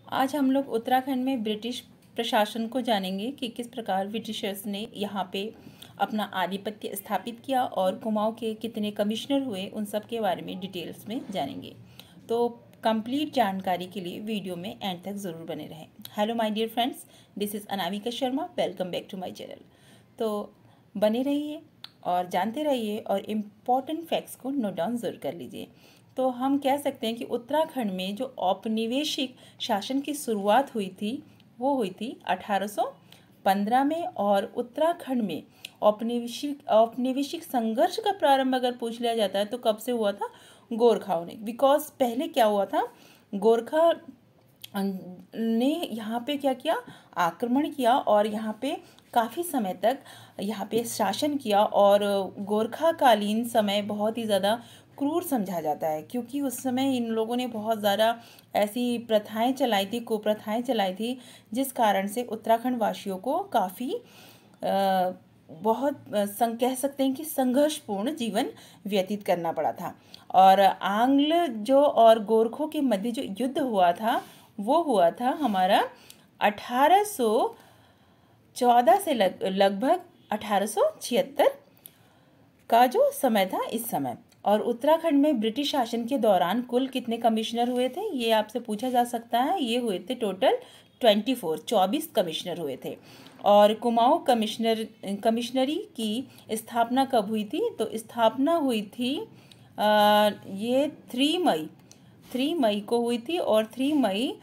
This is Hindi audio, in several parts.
आज हम लोग उत्तराखंड में ब्रिटिश प्रशासन को जानेंगे कि किस प्रकार ब्रिटिशर्स ने यहाँ पे अपना आधिपत्य स्थापित किया और कुमाऊँ के कितने कमिश्नर हुए, उन सब के बारे में डिटेल्स में जानेंगे। तो कंप्लीट जानकारी के लिए वीडियो में एंड तक ज़रूर बने रहें। Hello my dear friends, this is Anamika Sharma, welcome back to my channel. तो बने रहिए और जानते रहिए और इम्पॉर्टेंट फैक्ट्स को नोट डाउन ज़रूर कर लीजिए। तो हम कह सकते हैं कि उत्तराखंड में जो औपनिवेशिक शासन की शुरुआत हुई थी वो हुई थी 1815 में। और उत्तराखंड में औपनिवेशिक संघर्ष का प्रारंभ अगर पूछ लिया जाता है तो कब से हुआ था? गोरखाओं ने। बिकॉज पहले क्या हुआ था, गोरखा ने यहाँ पे क्या किया, आक्रमण किया और यहाँ पे काफ़ी समय तक यहाँ पे शासन किया। और गोरखाकालीन समय बहुत ही ज़्यादा क्रूर समझा जाता है क्योंकि उस समय इन लोगों ने बहुत ज़्यादा ऐसी प्रथाएं चलाई थी, कुप्रथाएं चलाई थी, जिस कारण से उत्तराखंड वासियों को काफ़ी बहुत कह सकते हैं कि संघर्षपूर्ण जीवन व्यतीत करना पड़ा था। और आंग्ल जो और गोरखों के मध्य जो युद्ध हुआ था वो हुआ था हमारा 1814 से लगभग 1876 का जो समय था इस समय। और उत्तराखंड में ब्रिटिश शासन के दौरान कुल कितने कमिश्नर हुए थे, ये आपसे पूछा जा सकता है। ये हुए थे टोटल 24 कमिश्नर हुए थे। और कुमाऊँ कमिश्नरी की स्थापना कब हुई थी? तो स्थापना हुई थी ये 3 मई को हुई थी और 3 मई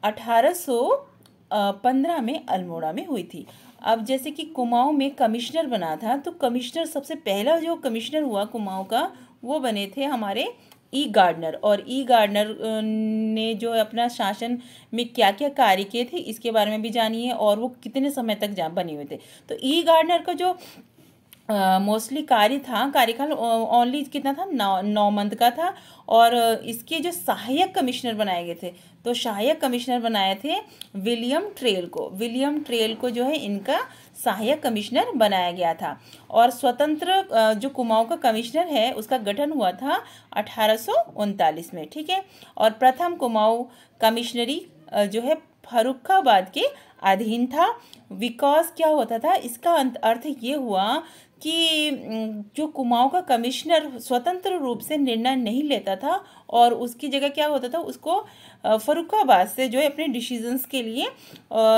1815 में अल्मोड़ा में हुई थी। अब जैसे कि कुमाऊँ में कमिश्नर बना था, तो कमिश्नर सबसे पहला जो कमिश्नर हुआ कुमाऊँ का वो बने थे हमारे ई गार्डनर। और ई गार्डनर ने जो अपना शासन में क्या क्या कार्य किए थे इसके बारे में भी जानिए और वो कितने समय तक बने हुए थे। तो ई गार्डनर का जो मोस्टली कार्यकाल ओनली कितना था, 9 मंथ का था। और इसके जो सहायक कमिश्नर बनाए गए थे, तो सहायक कमिश्नर बनाए थे विलियम ट्रेल को जो है इनका सहायक कमिश्नर बनाया गया था। और स्वतंत्र जो कुमाऊँ का कमिश्नर है उसका गठन हुआ था 1839 में, ठीक है। और प्रथम कुमाऊँ कमिश्नरी जो है फर्रुखाबाद के अधीन था। बिकॉज क्या होता था, इसका अर्थ ये हुआ कि जो कुमाऊँ का कमिश्नर स्वतंत्र रूप से निर्णय नहीं लेता था और उसकी जगह क्या होता था, उसको फर्रुखाबाद से जो है अपने डिसीजंस के लिए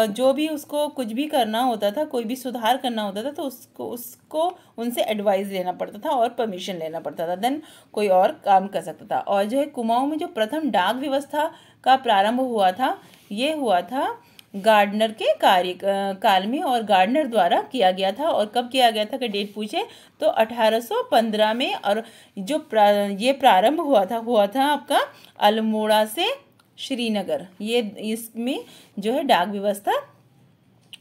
जो भी उसको कुछ भी करना होता था, कोई भी सुधार करना होता था, तो उसको उनसे एडवाइस लेना पड़ता था और परमिशन लेना पड़ता था, देन कोई और काम कर सकता था। और जो है कुमाऊँ में जो प्रथम डाक व्यवस्था का प्रारंभ हुआ था ये हुआ था गार्डनर के काल में और गार्डनर द्वारा किया गया था। और कब किया गया था का डेट पूछे तो 1815 में। और जो ये प्रारंभ हुआ था आपका अल्मोड़ा से श्रीनगर, ये इसमें जो है डाक व्यवस्था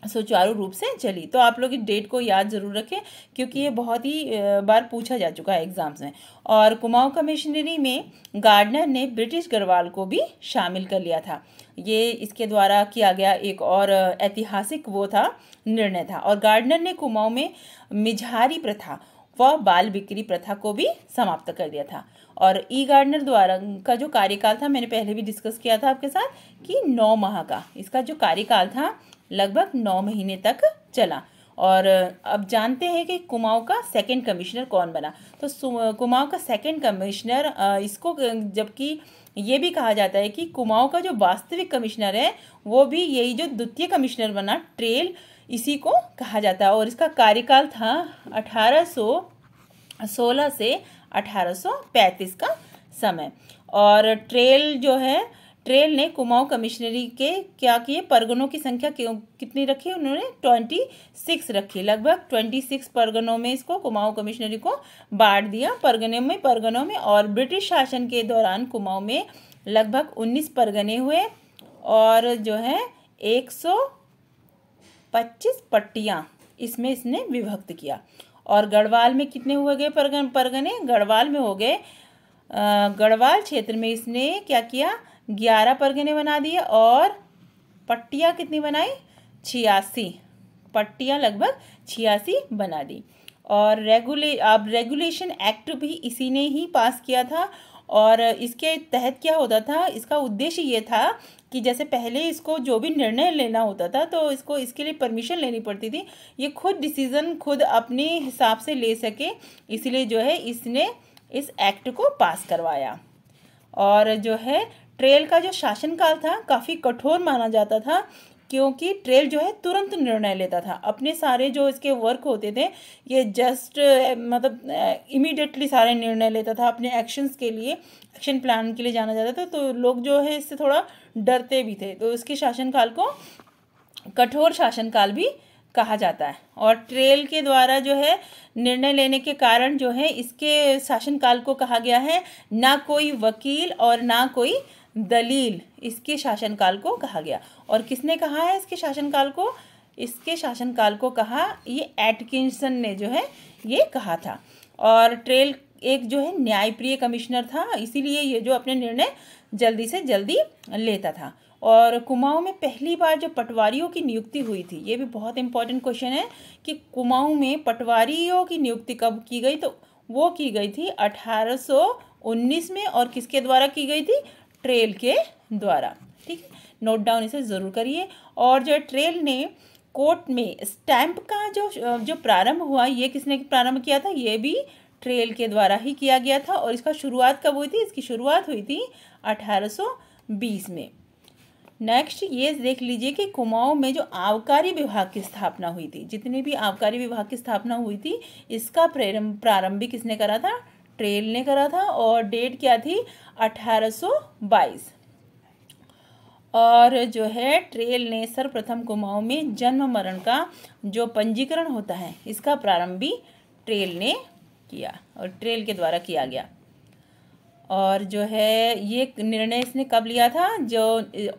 सुचारू रूप से चली। तो आप लोग इस डेट को याद जरूर रखें क्योंकि ये बहुत ही बार पूछा जा चुका है एग्जाम्स में। और कुमाऊँ कमिश्नरी में गार्डनर ने ब्रिटिश गढ़वाल को भी शामिल कर लिया था। ये इसके द्वारा किया गया एक और ऐतिहासिक वो था, निर्णय था। और गार्डनर ने कुमाऊँ में मिझारी प्रथा व बाल बिक्री प्रथा को भी समाप्त कर दिया था। और ई गार्डनर द्वारा का जो कार्यकाल था, मैंने पहले भी डिस्कस किया था आपके साथ कि 9 माह का इसका जो कार्यकाल था लगभग 9 महीने तक चला। और अब जानते हैं कि कुमाऊँ का सेकंड कमिश्नर कौन बना। तो कुमाऊँ का सेकंड कमिश्नर इसको, जबकि ये भी कहा जाता है कि कुमाऊँ का जो वास्तविक कमिश्नर है वो भी यही जो द्वितीय कमिश्नर बना ट्रेल, इसी को कहा जाता है। और इसका कार्यकाल था 1816 से 1835 का समय। और ट्रेल ने कुमाऊँ कमिश्नरी के क्या किए, परगनों की संख्या कितनी रखी, उन्होंने 26 रखी। लगभग 26 परगनों में इसको कुमाऊँ कमिश्नरी को बांट दिया, परगनों में। और ब्रिटिश शासन के दौरान कुमाऊँ में लगभग 19 परगने हुए और जो है 125 पट्टियाँ इसमें इसने विभक्त किया। और गढ़वाल में कितने हुए गए परगने? गढ़वाल में हो गए, गढ़वाल क्षेत्र में इसने क्या किया, 11 परगने बना दिए। और पट्टियाँ कितनी बनाई? 86 पट्टियाँ, लगभग 86 बना दी। और रेगुलेशन एक्ट भी इसी ने ही पास किया था। और इसके तहत क्या होता था, इसका उद्देश्य ये था कि जैसे पहले इसको जो भी निर्णय लेना होता था तो इसको इसके लिए परमिशन लेनी पड़ती थी, ये खुद डिसीज़न खुद अपने हिसाब से ले सके, इसलिए जो है इसने इस एक्ट को पास करवाया। और जो है ट्रेल का जो शासनकाल था काफ़ी कठोर माना जाता था, क्योंकि ट्रेल जो है तुरंत निर्णय लेता था। अपने सारे जो इसके वर्क होते थे ये जस्ट मतलब इमीडिएटली सारे निर्णय लेता था अपने एक्शंस के लिए, एक्शन प्लान के लिए जाना जाता था। तो लोग जो है इससे थोड़ा डरते भी थे, तो इसके शासनकाल को कठोर शासनकाल भी कहा जाता है। और ट्रेल के द्वारा जो है निर्णय लेने के कारण जो है इसके शासनकाल को कहा गया है ना कोई वकील और ना कोई दलील, इसके शासनकाल को कहा गया। और किसने कहा है इसके शासनकाल को? इसके शासनकाल को कहा ये एटकिंसन ने जो है ये कहा था। और ट्रेल एक जो है न्यायप्रिय कमिश्नर था, इसीलिए ये जो अपने निर्णय जल्दी से जल्दी लेता था। और कुमाऊं में पहली बार जो पटवारियों की नियुक्ति हुई थी, ये भी बहुत इंपॉर्टेंट क्वेश्चन है कि कुमाऊं में पटवारियों की नियुक्ति कब की गई, तो वो की गई थी 1819 में। और किसके द्वारा की गई थी? ट्रेल के द्वारा। ठीक है, नोट डाउन इसे ज़रूर करिए। और जो ट्रेल ने कोर्ट में स्टैंप का जो प्रारंभ हुआ, ये किसने प्रारंभ किया था? ये भी ट्रेल के द्वारा ही किया गया था। और इसका शुरुआत कब हुई थी? इसकी शुरुआत हुई थी 1820 में। नेक्स्ट ये देख लीजिए कि कुमाऊं में जो आबकारी विभाग की स्थापना हुई थी, जितने भी आबकारी विभाग की स्थापना हुई थी, इसका प्रारंभ भी किसने करा था? ट्रेल ने करा था। और डेट क्या थी? 1822। और जो है ट्रेल ने सर्वप्रथम कुमाऊं में जन्म मरण का जो पंजीकरण होता है, इसका प्रारंभ भी ट्रेल ने किया और ट्रेल के द्वारा किया गया। और जो है ये निर्णय इसने कब लिया था?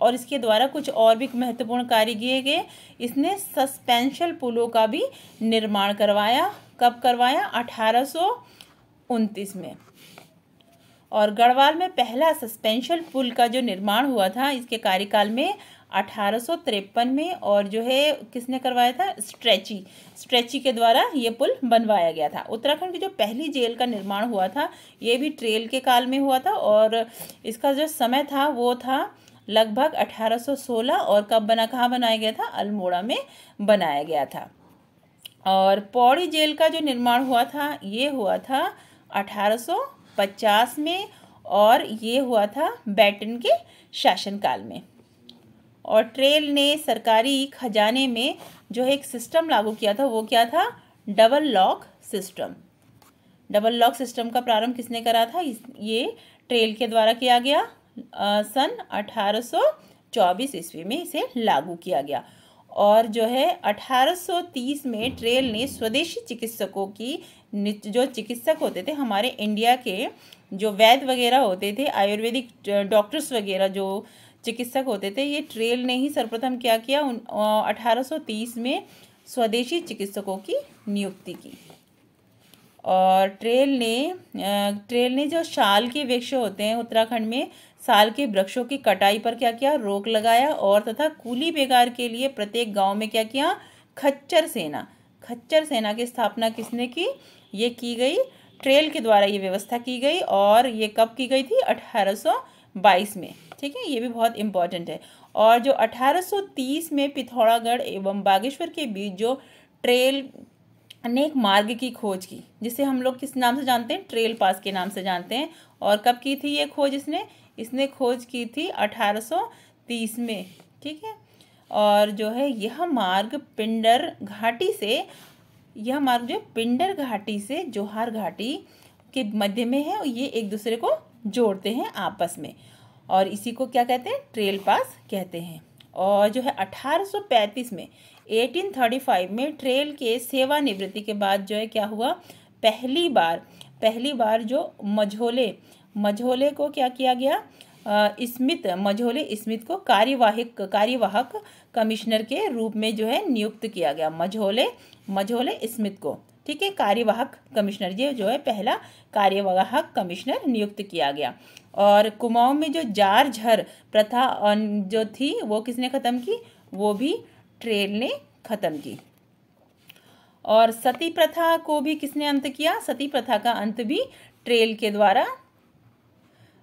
और इसके द्वारा कुछ और भी महत्वपूर्ण कार्य किए गए। इसने सस्पेंशन पुलों का भी निर्माण करवाया। कब करवाया? 1829 में। और गढ़वाल में पहला सस्पेंशन पुल का जो निर्माण हुआ था इसके कार्यकाल में 1853 में। और जो है किसने करवाया था? स्ट्रेची के द्वारा ये पुल बनवाया गया था। उत्तराखंड की जो पहली जेल का निर्माण हुआ था ये भी ट्रेल के काल में हुआ था। और इसका जो समय था वो था लगभग 1816। और कब बना, कहाँ बनाया गया था? अल्मोड़ा में बनाया गया था। और पौड़ी जेल का जो निर्माण हुआ था ये हुआ था 1850 में। और ये हुआ था बैटन के शासनकाल में। और ट्रेल ने सरकारी खजाने में जो है एक सिस्टम लागू किया था, वो क्या था? Double lock system. Double lock system का प्रारंभ किसने करा था? ये ट्रेल के द्वारा किया गया। सन 1824 ईस्वी में इसे लागू किया गया। और जो है 1830 में ट्रेल ने स्वदेशी चिकित्सकों की, जो चिकित्सक होते थे हमारे इंडिया के, जो वैद्य वगैरह होते थे, आयुर्वेदिक डॉक्टर्स वगैरह जो चिकित्सक होते थे, ये ट्रेल ने ही सर्वप्रथम क्या किया? 1830 में स्वदेशी चिकित्सकों की नियुक्ति की। और ट्रेल ने जो साल के वृक्ष होते हैं उत्तराखंड में, साल के वृक्षों की कटाई पर क्या किया? रोक लगाया। और तथा कूली बेगार के लिए प्रत्येक गांव में क्या किया? खच्चर सेना की स्थापना किसने की? ये की गई ट्रेल के द्वारा, ये व्यवस्था की गई। और ये कब की गई थी? 1822 में। ठीक है, ये भी बहुत इंपॉर्टेंट है। और जो 1830 में पिथौरागढ़ एवं बागेश्वर के बीच जो ट्रेल ने एक मार्ग की खोज की, जिसे हम लोग किस नाम से जानते हैं? ट्रेल पास के नाम से जानते हैं। और कब की थी ये खोज? इसने खोज की थी 1830 में। ठीक है, और जो है यह मार्ग पिंडर घाटी से जोहार घाटी के मध्य में है। और ये एक दूसरे को जोड़ते हैं आपस में, और इसी को क्या कहते हैं? ट्रेल पास कहते हैं। और जो है 1835 में ट्रेल के सेवानिवृत्ति के बाद जो है क्या हुआ? पहली बार जो मझोले को क्या किया गया? मझोले स्मिथ को कार्यवाहक कमिश्नर के रूप में जो है नियुक्त किया गया। मझोले स्मिथ को, ठीक है, कार्यवाहक कमिश्नर, ये जो है पहला कार्यवाहक कमिश्नर नियुक्त किया गया। और कुमाऊं में जो जार झर प्रथा जो थी वो किसने ख़त्म की? वो भी ट्रेल ने ख़त्म की। और सती प्रथा को भी किसने अंत किया? सती प्रथा का अंत भी ट्रेल के द्वारा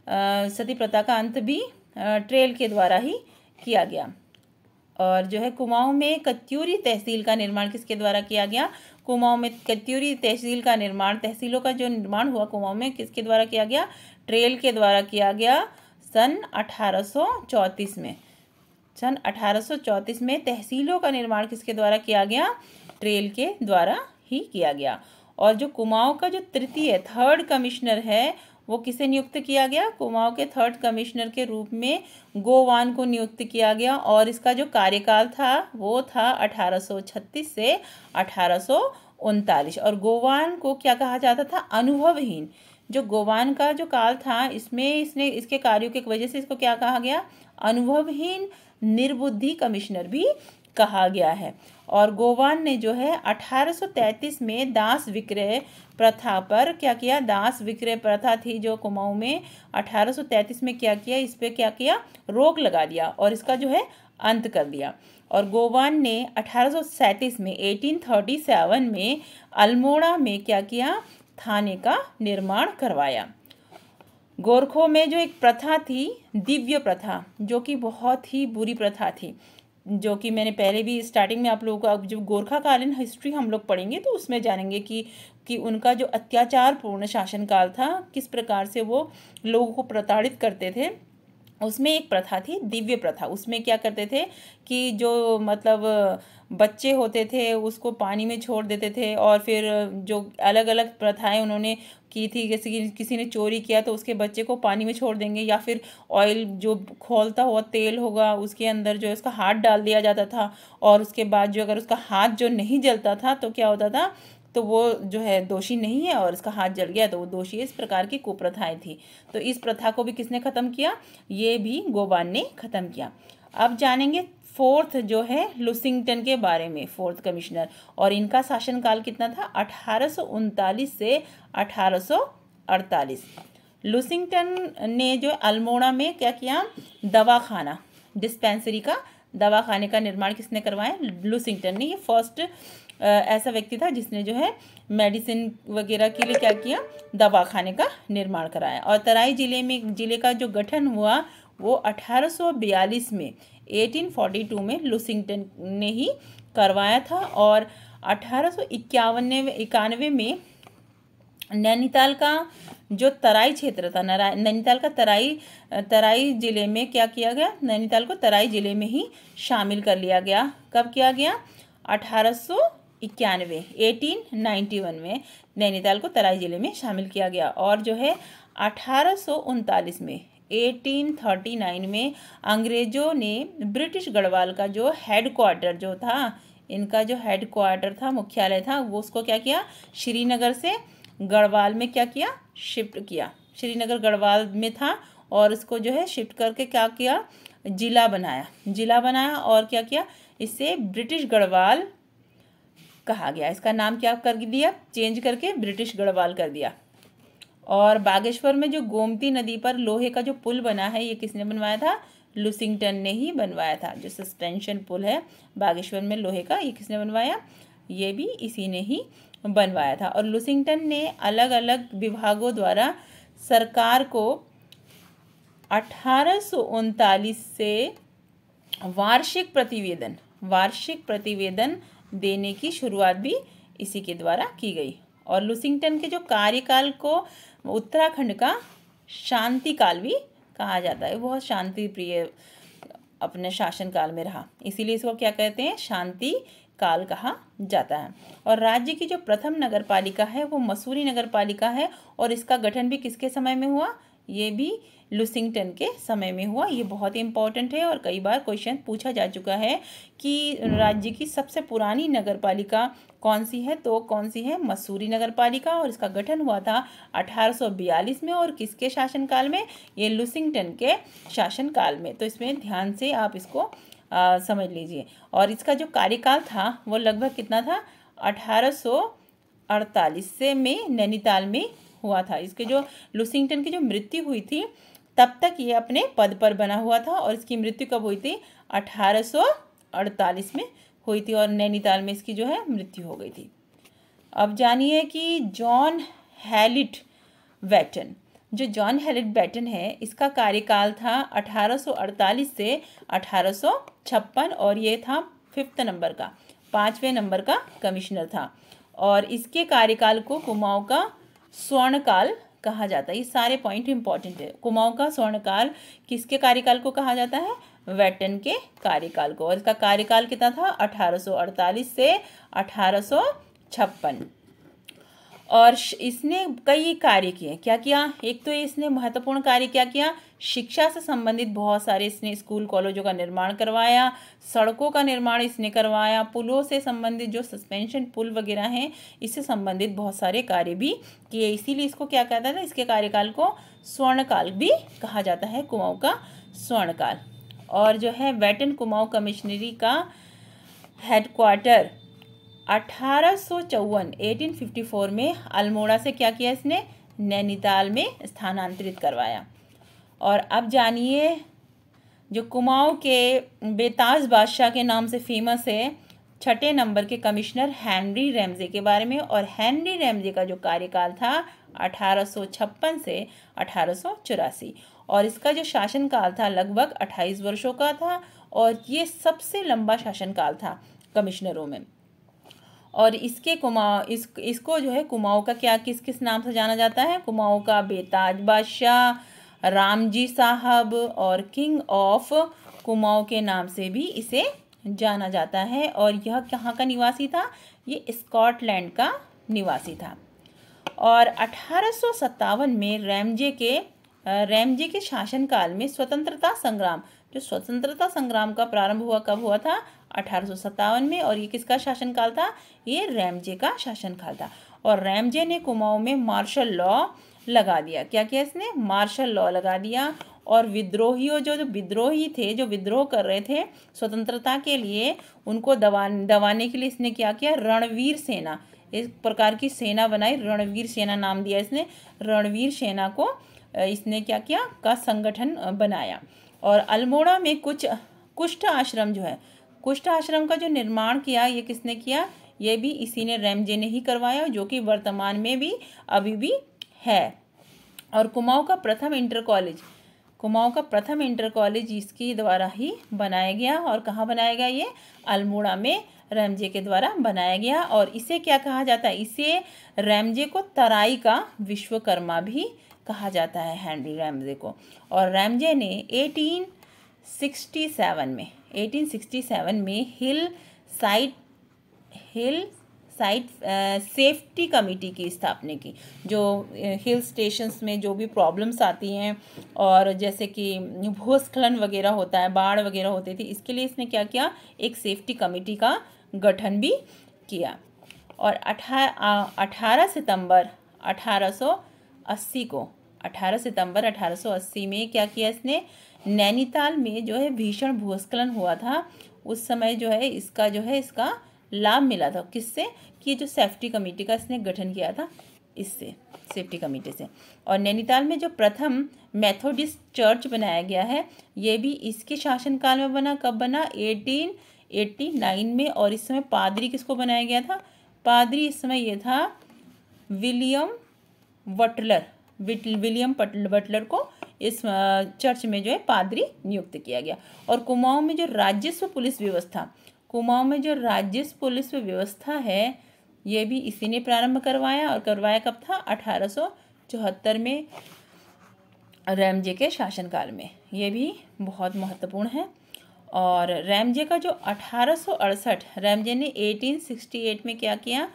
सती प्रथा का अंत भी ट्रेल के द्वारा ही किया गया। और जो है कुमाऊं में कत्यूरी तहसील का निर्माण किसके द्वारा किया गया? कुमाऊं में कत्यूरी तहसील का निर्माण, तहसीलों का जो निर्माण हुआ कुमाऊं में किसके द्वारा किया गया? ट्रेल के द्वारा किया गया सन 1834 में। सन 1834 में तहसीलों का निर्माण किसके द्वारा किया गया? ट्रेल के द्वारा ही किया गया। और जो कुमाऊं का जो थर्ड कमिश्नर है वो किसे नियुक्त किया गया? कुमाऊं के थर्ड कमिश्नर के रूप में गोवान को नियुक्त किया गया। और इसका जो कार्यकाल था वो था 1836 से 1839। और गोवान को क्या कहा जाता था? अनुभवहीन। जो गोवान का जो काल था इसमें इसके कार्यों की वजह से इसको क्या कहा गया? अनुभवहीन निर्बुद्धि कमिश्नर भी कहा गया है। और गोवान ने जो है 1833 में दास विक्रय प्रथा पर क्या किया? दास विक्रय प्रथा थी जो कुमाऊं में 1833 में क्या किया? इस पे क्या किया? रोक लगा दिया और इसका जो है अंत कर दिया। और गोवान ने 1837 में 1837 में अल्मोड़ा में क्या किया? थाने का निर्माण करवाया। गोरखों में जो एक प्रथा थी दिव्य प्रथा, जो कि बहुत ही बुरी प्रथा थी, जो कि मैंने पहले भी स्टार्टिंग में आप लोगों को, अब जब गोरखाकालीन हिस्ट्री हम लोग पढ़ेंगे तो उसमें जानेंगे कि उनका जो अत्याचारपूर्ण शासनकाल था, किस प्रकार से वो लोगों को प्रताड़ित करते थे। उसमें एक प्रथा थी दिव्य प्रथा। उसमें क्या करते थे कि जो मतलब बच्चे होते थे उसको पानी में छोड़ देते थे। और फिर जो अलग अलग प्रथाएं उन्होंने की थी, जैसे कि किसी ने चोरी किया तो उसके बच्चे को पानी में छोड़ देंगे, या फिर ऑयल जो खौलता हुआ तेल होगा उसके अंदर जो उसका हाथ डाल दिया जाता था। और उसके बाद जो अगर उसका हाथ जो नहीं जलता था तो क्या होता था? तो वो जो है दोषी नहीं है, और इसका हाथ जल गया तो वो दोषी है। इस प्रकार की कुप्रथाएं थी। तो इस प्रथा को भी किसने खत्म किया? ये भी गोवान ने खत्म किया। अब जानेंगे फोर्थ जो है लुसिंगटन के बारे में, फोर्थ कमिश्नर। और इनका शासनकाल कितना था? 1839 से 1848। लुसिंगटन ने जो अल्मोड़ा में क्या किया? दवाखाना, डिस्पेंसरी का, दवाखाने का निर्माण किसने करवाया? लुसिंगटन ने। ये फर्स्ट ऐसा व्यक्ति था जिसने जो है मेडिसिन वगैरह के लिए क्या किया? दवाखाने का निर्माण कराया। और तराई जिले का जो गठन हुआ वो 1842 में, 1842 में लुसिंगटन ने ही करवाया था। और 1891 में नैनीताल का जो तराई क्षेत्र था, नैनीताल का तराई जिले में क्या किया गया? नैनीताल को तराई जिले में ही शामिल कर लिया गया। कब किया गया? 1891 में नैनीताल को तराई जिले में शामिल किया गया। और जो है 1839 में, 1839 में अंग्रेजों ने ब्रिटिश गढ़वाल का जो हेडक्वार्टर जो था, इनका जो हेडक्वार्टर था, मुख्यालय था, वो उसको क्या किया? श्रीनगर से गढ़वाल में क्या किया? शिफ्ट किया। श्रीनगर गढ़वाल में था और इसको जो है शिफ्ट करके क्या किया? जिला बनाया। और क्या किया? इससे ब्रिटिश गढ़वाल कहा गया। इसका नाम क्या कर दिया? चेंज करके ब्रिटिश गढ़वाल कर दिया। और बागेश्वर में जो गोमती नदी पर लोहे का जो पुल बना है, ये किसने बनवाया था? लुसिंगटन ने ही बनवाया था। जो सस्पेंशन पुल है बागेश्वर में लोहे का, ये किसने बनवाया? ये भी इसी ने ही बनवाया था। और लुसिंगटन ने अलग अलग विभागों द्वारा सरकार को 1839 से वार्षिक प्रतिवेदन देने की शुरुआत भी इसी के द्वारा की गई। और लुसिंगटन के जो कार्यकाल को उत्तराखंड का शांति काल भी कहा जाता है। बहुत शांति प्रिय अपने शासनकाल में रहा, इसीलिए इसको क्या कहते हैं? शांति काल कहा जाता है। और राज्य की जो प्रथम नगर पालिका है वो मसूरी नगर पालिका है। और इसका गठन भी किसके समय में हुआ? ये भी लुसिंगटन के समय में हुआ। ये बहुत ही इंपॉर्टेंट है और कई बार क्वेश्चन पूछा जा चुका है कि राज्य की सबसे पुरानी नगर पालिका कौन सी है? तो कौन सी है? मसूरी नगर पालिका। और इसका गठन हुआ था 1842 में। और किसके शासनकाल में? ये लुसिंगटन के शासनकाल में। तो इसमें ध्यान से आप इसको समझ लीजिए। और इसका जो कार्यकाल था वो लगभग कितना था? 1848 से में नैनीताल में हुआ था। इसके जो लुसिंगटन की जो मृत्यु हुई थी तब तक ये अपने पद पर बना हुआ था। और इसकी मृत्यु कब हुई थी? 1848 में हुई थी। और नैनीताल में इसकी जो है मृत्यु हो गई थी। अब जानिए कि जॉन हैलिट जो जॉन हेलेट बैटन है, इसका कार्यकाल था 1848 से 1856 और ये था 5वें नंबर का कमिश्नर था। और इसके कार्यकाल को कुमाऊं का स्वर्णकाल कहा जाता है। ये सारे पॉइंट इंपॉर्टेंट है। कुमाऊं का स्वर्णकाल किसके कार्यकाल को कहा जाता है? बैटन के कार्यकाल को। और इसका कार्यकाल कितना था? 1848 से 1856। और इसने कई कार्य किए। क्या किया? एक तो इसने महत्वपूर्ण कार्य क्या किया? शिक्षा से संबंधित बहुत सारे इसने स्कूल कॉलेजों का निर्माण करवाया, सड़कों का निर्माण इसने करवाया, पुलों से संबंधित जो सस्पेंशन पुल वगैरह हैं इससे संबंधित बहुत सारे कार्य भी किए। इसीलिए इसको क्या कहता है? इसके कार्यकाल को स्वर्णकाल भी कहा जाता है, कुमाऊं का स्वर्णकाल। और जो है बैटन कुमाऊं कमिश्नरी का हेडक्वार्टर 1854 में अल्मोड़ा से क्या किया इसने? नैनीताल में स्थानांतरित करवाया। और अब जानिए जो कुमाऊं के बेताज बादशाह के नाम से फेमस है, 6 नंबर के कमिश्नर हेनरी रैमजे के बारे में। और हेनरी रैमजे का जो कार्यकाल था 1856 से 1884 और इसका जो शासनकाल था लगभग 28 वर्षों का था और ये सबसे लंबा शासनकाल था कमिश्नरों में। और इसको जो है कुमाऊं का क्या किस किस नाम से जाना जाता है? कुमाऊं का बेताज बादशाह, रामजी साहब और किंग ऑफ कुमाऊं के नाम से भी इसे जाना जाता है। और यह कहाँ का निवासी था? ये स्कॉटलैंड का निवासी था। और 1857 में रैमजे के शासनकाल में स्वतंत्रता संग्राम का प्रारंभ हुआ। कब हुआ था? 1857 में। और ये किसका शासनकाल था? ये रैमजे का शासनकाल था। और रैमजे ने कुमाऊं में मार्शल लॉ लगा दिया। क्या किया इसने? मार्शल लॉ लगा दिया। और विद्रोहियों जो विद्रोही थे, जो विद्रोह कर रहे थे स्वतंत्रता के लिए, उनको दबाने के लिए इसने क्या किया? रणवीर सेना, एक प्रकार की सेना बनाई, रणवीर सेना नाम दिया इसने। रणवीर सेना को इसने क्या किया? का संगठन बनाया। और अल्मोड़ा में कुछ कुष्ठ आश्रम का जो निर्माण किया, ये किसने किया? ये भी इसी ने, रैमजे ने ही करवाया, जो कि वर्तमान में भी अभी भी है। और कुमाऊं का प्रथम इंटर कॉलेज इसके द्वारा ही बनाया गया। और कहाँ बनाया गया? ये अल्मोड़ा में रैमजे के द्वारा बनाया गया। और इसे क्या कहा जाता है? इसे रैमजे को तराई का विश्वकर्मा भी कहा जाता है, हेनरी रैमजे को। और रैमजे ने 1867 में हिल साइट सेफ्टी कमेटी की स्थापना की। जो हिल स्टेशंस में जो भी प्रॉब्लम्स आती हैं और जैसे कि भूस्खलन वगैरह होता है, बाढ़ वगैरह होती थी, इसके लिए इसने क्या किया? एक सेफ्टी कमेटी का गठन भी किया। और 18 सितंबर 1880 में क्या किया इसने? नैनीताल में जो है भीषण भूस्खलन हुआ था। उस समय जो है इसका लाभ मिला था। किससे? कि जो सेफ्टी कमेटी का इसने गठन किया था, इससे, सेफ्टी कमेटी से। और नैनीताल में जो प्रथम मेथोडिस्ट चर्च बनाया गया है, ये भी इसके शासनकाल में बना। कब बना? 1889 में। और इस समय पादरी किसको बनाया गया था? पादरी इस समय ये था विलियम बटलर को इस चर्च में जो है पादरी नियुक्त किया गया। और कुमाऊं में जो राज्यस्व पुलिस व्यवस्था है, ये भी इसी ने प्रारंभ करवाया। और करवाया कब था? 1874 में, रैमजे के शासनकाल में। ये भी बहुत महत्वपूर्ण है। और रैमजे का जो 1868 रैमजे ने 1868 में क्या किया?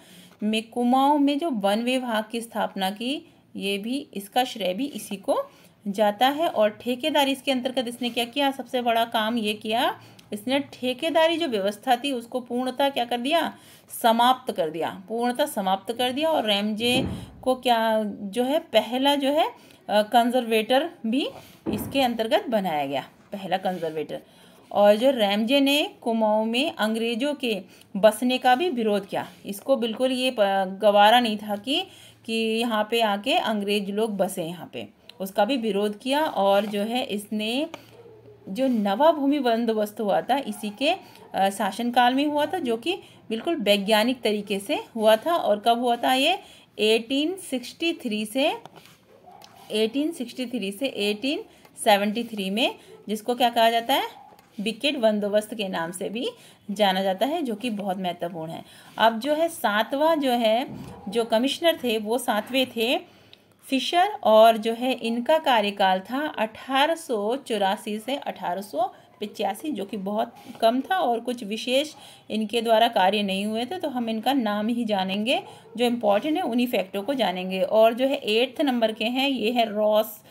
कुमाऊं में जो वन विभाग की स्थापना की, ये भी, इसका श्रेय भी इसी को जाता है। और ठेकेदारी इसके अंतर्गत इसने क्या किया? सबसे बड़ा काम ये किया इसने, ठेकेदारी जो व्यवस्था थी उसको पूर्णतः क्या कर दिया? समाप्त कर दिया। और रैमजे को क्या जो है पहला जो है कंजर्वेटर भी इसके अंतर्गत बनाया गया, पहला कंजर्वेटर। और जो रैमजे ने कुमाऊं में अंग्रेजों के बसने का भी विरोध किया। इसको बिल्कुल ये गवारा नहीं था कि यहाँ पे आके अंग्रेज लोग बसे यहाँ पे, उसका भी विरोध किया। और जो है इसने जो नवाभूमि बंदोबस्त हुआ था, इसी के शासनकाल में हुआ था, जो कि बिल्कुल वैज्ञानिक तरीके से हुआ था। और कब हुआ था ये? 1863 से 1863 से 1873 में, जिसको क्या कहा जाता है, विकेट बंदोबस्त के नाम से भी जाना जाता है, जो कि बहुत महत्वपूर्ण है। अब जो है सातवां जो है जो कमिश्नर थे वो सातवें थे फिशर, और जो है इनका कार्यकाल था 1884 से 1885, जो कि बहुत कम था और कुछ विशेष इनके द्वारा कार्य नहीं हुए थे। तो हम इनका नाम ही जानेंगे, जो इम्पोर्टेंट है उन्हीं फैक्टों को जानेंगे। और जो है 8th नंबर के हैं, ये है रॉस,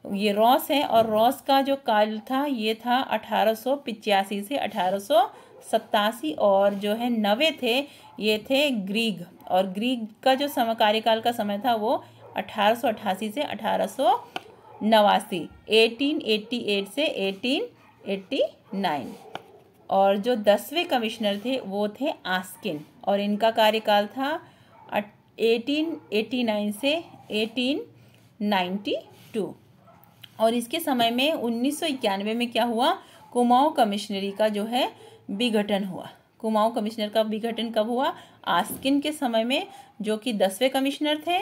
ये रॉस है, और रॉस का जो काल था ये था 1885 से 1887। और जो है 9वें थे ये थे ग्रीग, और ग्रीग का जो कार्यकाल का समय था वो 1888 से 1889, 1888 से 1889। और जो 10वें कमिश्नर थे वो थे आस्किन, और इनका कार्यकाल था 1889 से 1892। और इसके समय में 1991 में क्या हुआ, कुमाऊं कमिश्नरी का जो है विघटन हुआ। कुमाऊं कमिश्नर का विघटन कब हुआ, आस्किन के समय में, जो कि 10वें कमिश्नर थे।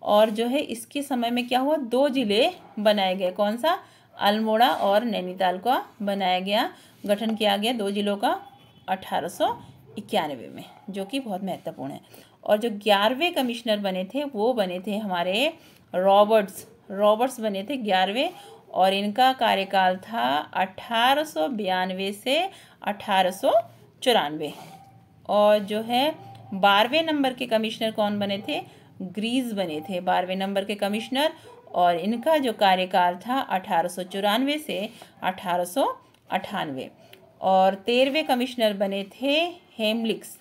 और जो है इसके समय में क्या हुआ, 2 जिले बनाए गए, कौन सा, अल्मोड़ा और नैनीताल का बनाया गया, गठन किया गया 2 जिलों का 1891 में, जो कि बहुत महत्वपूर्ण है। और जो 11वें कमिश्नर बने थे वो बने थे हमारे रॉबर्ट्स बने थे 11वें, और इनका कार्यकाल था 1892 से 1894। और जो है 12वें नंबर के कमिश्नर कौन बने थे, ग्रीज बने थे 12वें नंबर के कमिश्नर, और इनका जो कार्यकाल था 1894 से 1898। और 13वें कमिश्नर बने थे हेमलिक्स,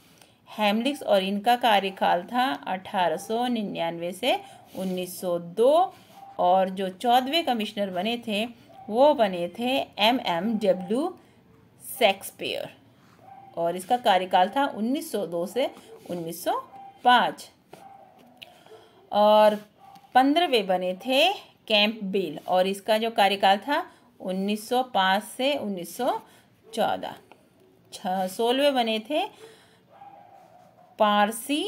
और इनका कार्यकाल था 1899 से 1902। और जो 14वें कमिश्नर बने थे वो बने थे MMW शेक्सपियर, और इसका कार्यकाल था 1902 से 1905। और 15वें बने थे कैंपबेल, और इसका जो कार्यकाल था 1905 से 1914। 16वें बने थे पर्सी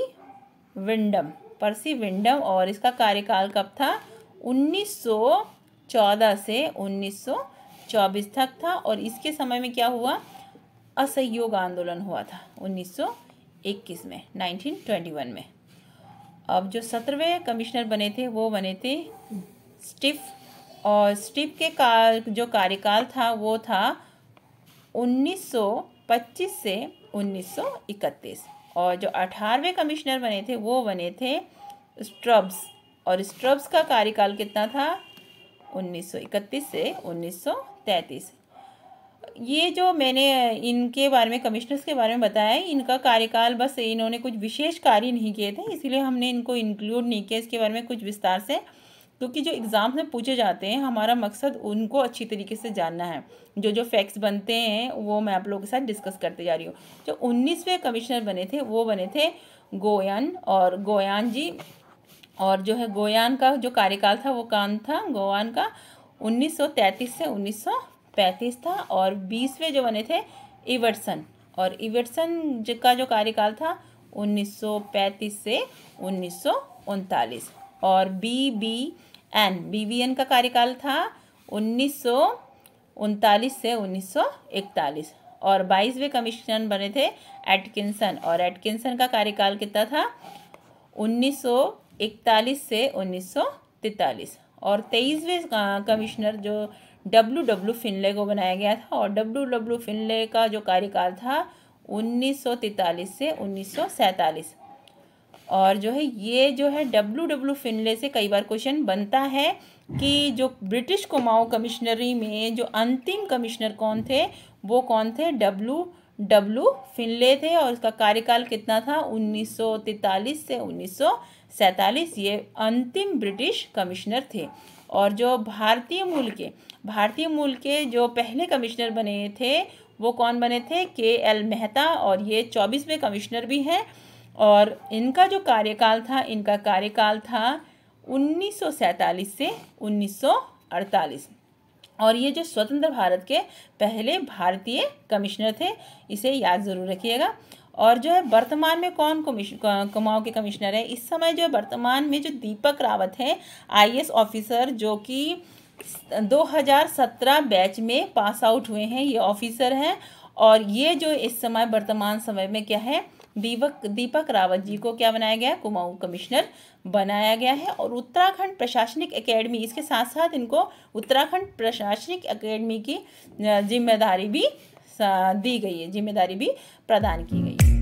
विंडम, और इसका कार्यकाल कब था, 1914 से 1924 तक था। और इसके समय में क्या हुआ, असहयोग आंदोलन हुआ था 1921 में, 1921 में। अब जो 17वें कमिश्नर बने थे वो बने थे स्टिफ, और स्टिफ के जो कार्यकाल था वो था 1925 से 1931। और जो 18वें कमिश्नर बने थे वो बने थे स्ट्रब्स, और स्ट्रब्स का कार्यकाल कितना था, 1931 से 1933। ये जो मैंने इनके बारे में, कमिश्नर्स के बारे में बताया है, इनका कार्यकाल बस इन्होंने कुछ विशेष कार्य नहीं किए थे, इसीलिए हमने इनको इंक्लूड नहीं किया इसके बारे में कुछ विस्तार से, क्योंकि जो एग्ज़ाम्स में पूछे जाते हैं हमारा मकसद उनको अच्छी तरीके से जानना है। जो फैक्ट्स बनते हैं वो मैं आप लोगों के साथ डिस्कस करते जा रही हूँ। जो 19वें कमिश्नर बने थे वो बने थे गोयान जी, और जो है गोयान का जो कार्यकाल था वो कौन था, गोयान का 1933 से 1935 था। और 20वें जो बने थे इवर्सन, और इवर्सन का जो कार्यकाल था 1935 से 1939। और बीवीएन का कार्यकाल था 1939 से 1941। और 22वें कमिश्नर बने थे एटकिंसन, और एटकिंसन का कार्यकाल कितना था, 1941 से 1943। और 23वें कमिश्नर जो डब्ल्यू फिनले को बनाया गया था, और डब्ल्यू फिनले का जो कार्यकाल था 1943 से 1947। और जो है ये जो है डब्ल्यू फिनले से कई बार क्वेश्चन बनता है कि जो ब्रिटिश कुमाऊं कमिश्नरी में जो अंतिम कमिश्नर कौन थे, वो कौन थे, डब्ल्यू फिनले थे, और उसका कार्यकाल कितना था, 1943 से 1947। ये अंतिम ब्रिटिश कमिश्नर थे। और जो भारतीय मूल के जो पहले कमिश्नर बने थे वो कौन बने थे, KL मेहता, और ये 24वें कमिश्नर भी हैं। और इनका जो कार्यकाल था, 1947 से 1948। और ये जो स्वतंत्र भारत के पहले भारतीय कमिश्नर थे, इसे याद ज़रूर रखिएगा। और जो है वर्तमान में कौन कुमाऊं के कमिश्नर है इस समय, जो है वर्तमान में जो दीपक रावत है IAS ऑफिसर, जो कि 2017 बैच में पास आउट हुए हैं, ये ऑफिसर हैं। और ये जो इस समय वर्तमान समय में क्या है, दीपक रावत जी को क्या बनाया गया है, कुमाऊं कमिश्नर बनाया गया है। और उत्तराखंड प्रशासनिक एकेडमी, इसके साथ साथ इनको उत्तराखंड प्रशासनिक एकेडमी की जिम्मेदारी भी दी गई है, जिम्मेदारी भी प्रदान की गई है।